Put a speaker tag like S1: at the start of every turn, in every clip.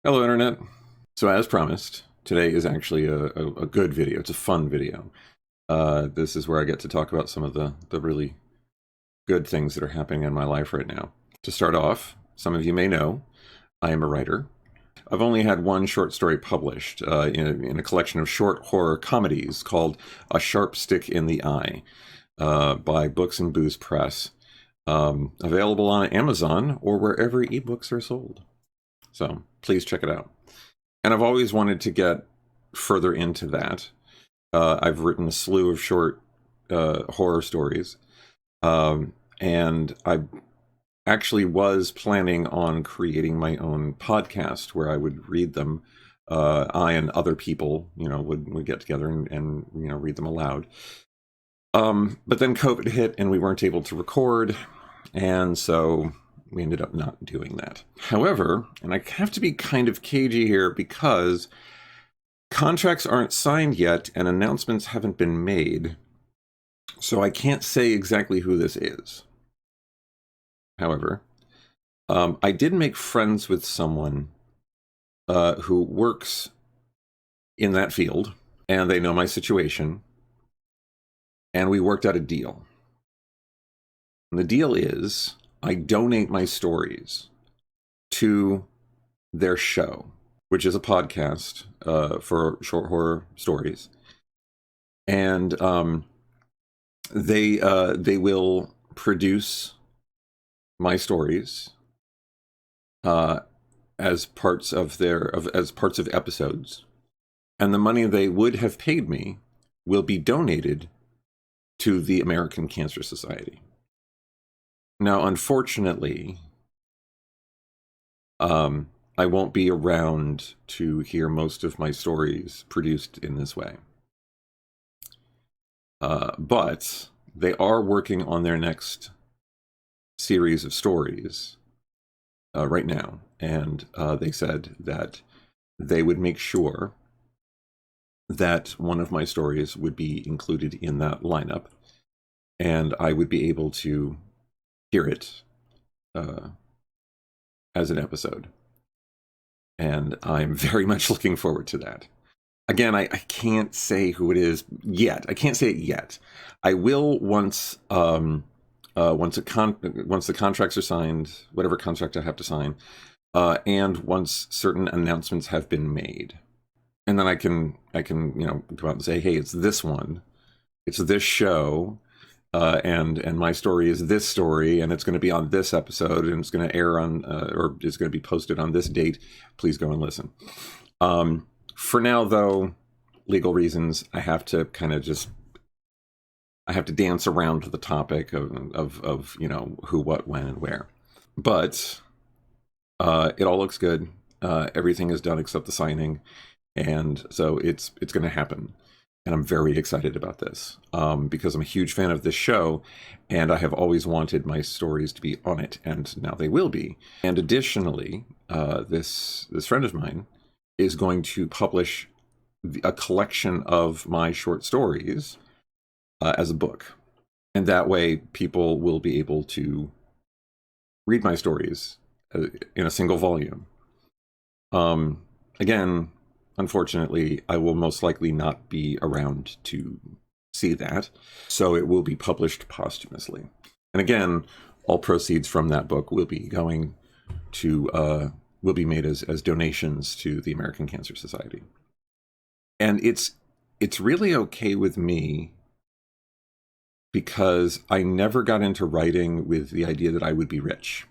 S1: Hello, Internet. So, as promised, today is actually a good video. It's a fun video. This is where I get to talk about some of the really good things that are happening in my life right now. To start off, some of you may know, I am a writer. I've only had one short story published in a collection of short horror comedies called A Sharp Stick in the Eye by Books and Booze Press. Available on Amazon or wherever ebooks are sold. So please check it out. And I've always wanted to get further into that. I've written a slew of short horror stories. And I actually was planning on creating my own podcast where I would read them. I and other people, would get together and read them aloud. But then COVID hit and we weren't able to record. And so we ended up not doing that. However, and I have to be kind of cagey here because contracts aren't signed yet and announcements haven't been made. So I can't say exactly who this is. However, I did make friends with someone who works in that field, and they know my situation, and we worked out a deal. And the deal is I donate my stories to their show, which is a podcast for short horror stories. And they will produce my stories as parts of episodes, and the money they would have paid me will be donated to the American Cancer Society. Now, unfortunately, I won't be around to hear most of my stories produced in this way. But they are working on their next series of stories right now. And they said that they would make sure that one of my stories would be included in that lineup. And I would be able to hear it as an episode. And I'm very much looking forward to that. Again, I can't say who it is yet. I can't say it yet. I will once the contracts are signed, whatever contract I have to sign, and once certain announcements have been made. And then I can go out and say, hey, it's this one. It's this show. And my story is this story, and it's going to be on this episode, and it's going to air on, or it's going to be posted on this date. Please go and listen. For now, though, legal reasons, I have to dance around the topic of who, what, when, and where. But it all looks good. Everything is done except the signing, and so it's going to happen. And I'm very excited about this because I'm a huge fan of this show, and I have always wanted my stories to be on it, and now they will be. And additionally, this friend of mine is going to publish a collection of my short stories as a book. And that way people will be able to read my stories in a single volume. Again, unfortunately, I will most likely not be around to see that, so it will be published posthumously. And again, all proceeds from that book will be going to will be made as donations to the American Cancer Society. And it's really okay with me because I never got into writing with the idea that I would be rich.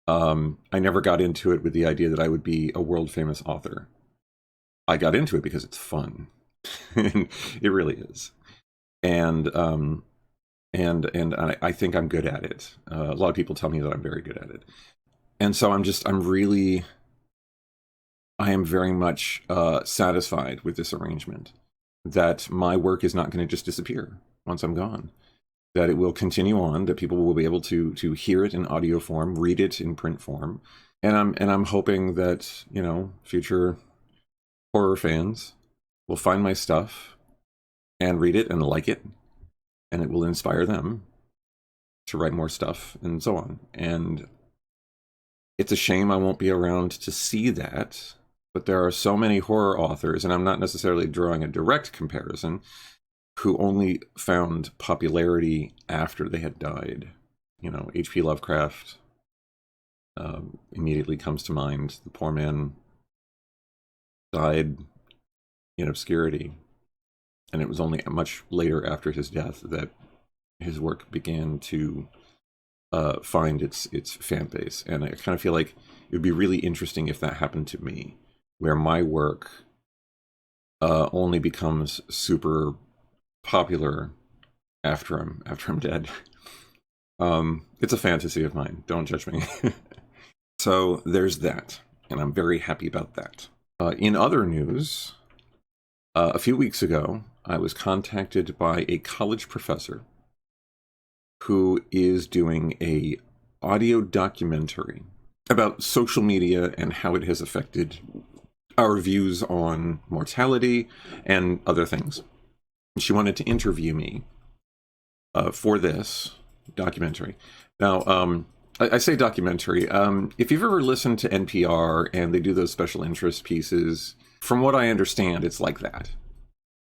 S1: I never got into it with the idea that I would be a world famous author. I got into it because it's fun. It really is. And I think I'm good at it. A lot of people tell me that I'm very good at it. And so I am very much satisfied with this arrangement, that my work is not going to just disappear once I'm gone, that it will continue on, that people will be able to hear it in audio form, read it in print form. And I'm hoping that, future horror fans will find my stuff and read it and like it, and it will inspire them to write more stuff and so on. And It's a shame I won't be around to see that, but there are so many horror authors, and I'm not necessarily drawing a direct comparison, who only found popularity after they had died. You know, H.P. Lovecraft immediately comes to mind. The poor man died in obscurity, and it was only much later after his death that his work began to find its fan base. And I kind of feel like it would be really interesting if that happened to me, where my work only becomes super popular after I'm dead. It's a fantasy of mine. Don't judge me. So there's that, and I'm very happy about that. In other news, a few weeks ago, I was contacted by a college professor who is doing a audio documentary about social media and how it has affected our views on mortality and other things. She wanted to interview me for this documentary. Now, I say documentary. If you've ever listened to NPR and they do those special interest pieces, from what I understand, it's like that.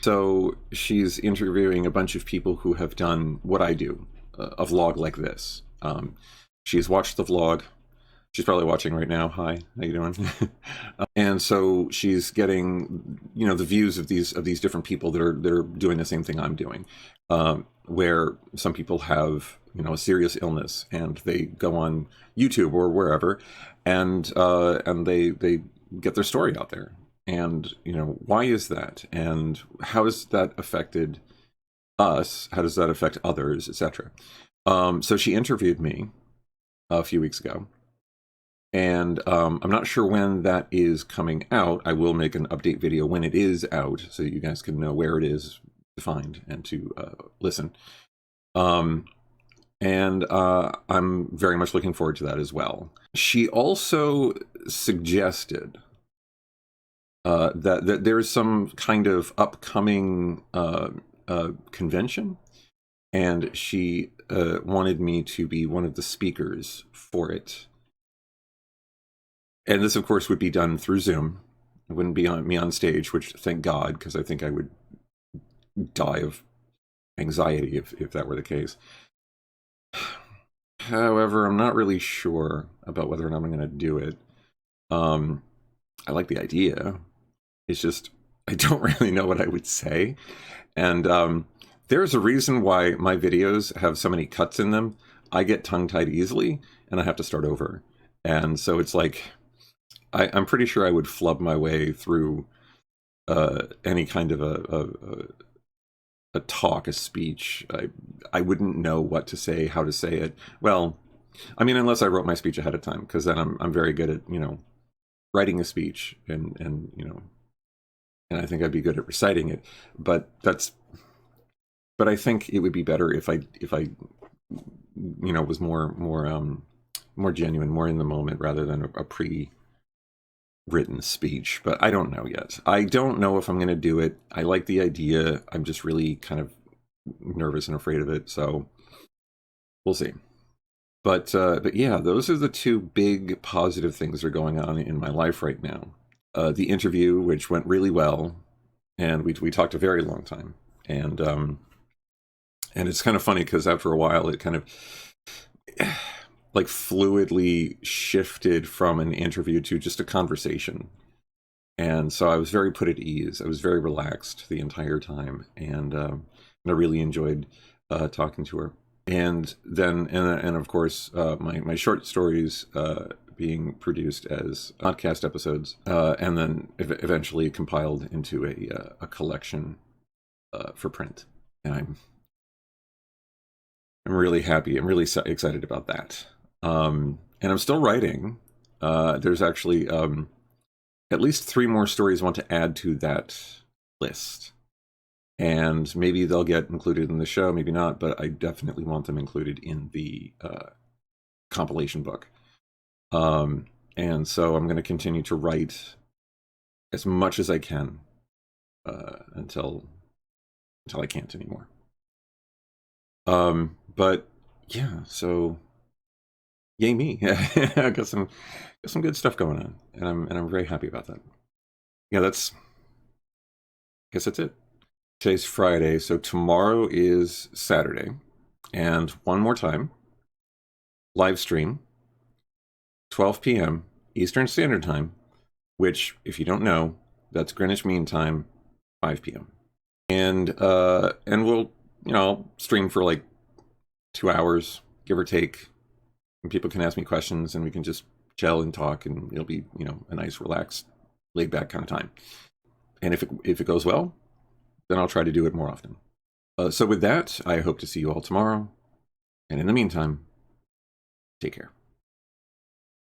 S1: So she's interviewing a bunch of people who have done what I do, a vlog like this. She's watched the vlog. She's probably watching right now. Hi, how you doing? And so she's getting, you know, the views of these different people that are doing the same thing I'm doing, where some people have, you know, a serious illness and they go on YouTube or wherever, and they get their story out there. And, you know, why is that? And how has that affected us? How does that affect others, etc.? So she interviewed me a few weeks ago. And I'm not sure when that is coming out. I will make an update video when it is out, so you guys can know where it is to find and to listen. I'm very much looking forward to that as well. She also suggested that there's some kind of upcoming convention, and she wanted me to be one of the speakers for it. And this, of course, would be done through Zoom. It wouldn't be me on stage, which, thank God, because I think I would die of anxiety if that were the case. However, I'm not really sure about whether or not I'm going to do it. I like the idea. It's just, I don't really know what I would say. And there's a reason why my videos have so many cuts in them. I get tongue-tied easily, and I have to start over. And so it's like, I'm pretty sure I would flub my way through any kind of a talk, a speech. I wouldn't know what to say, how to say it. Well, I mean, unless I wrote my speech ahead of time, because then I'm very good at, you know, writing a speech and you know, and I think I'd be good at reciting it. But I think it would be better if I you know, was more genuine, more in the moment, rather than a pre-written speech. But I don't know yet. I don't know if I'm going to do it. I like the idea. I'm just really kind of nervous and afraid of it. So we'll see. But yeah, those are the two big positive things that are going on in my life right now. The interview, which went really well, and we talked a very long time, and it's kind of funny because after a while it kind of like fluidly shifted from an interview to just a conversation. And so I was very put at ease. I was very relaxed the entire time, and I really enjoyed talking to her. And then, and of course, my short stories being produced as podcast episodes, and then eventually compiled into a collection for print. And I'm really happy. I'm really excited about that. And I'm still writing. There's actually at least 3 more stories I want to add to that list. And maybe they'll get included in the show, maybe not, but I definitely want them included in the compilation book. And so I'm going to continue to write as much as I can until I can't anymore. But yeah, so Yay me! I got some good stuff going on, and I'm very happy about that. Yeah, that's I guess that's it. Today's Friday, so tomorrow is Saturday, and one more time, live stream, 12 p.m. Eastern Standard Time, which, if you don't know, that's Greenwich Mean Time, 5 p.m. And we'll stream for like 2 hours, give or take, and people can ask me questions, and we can just gel and talk, and it'll be a nice, relaxed, laid back kind of time. And if it goes well, then I'll try to do it more often. So with that, I hope to see you all tomorrow. And in the meantime, take care.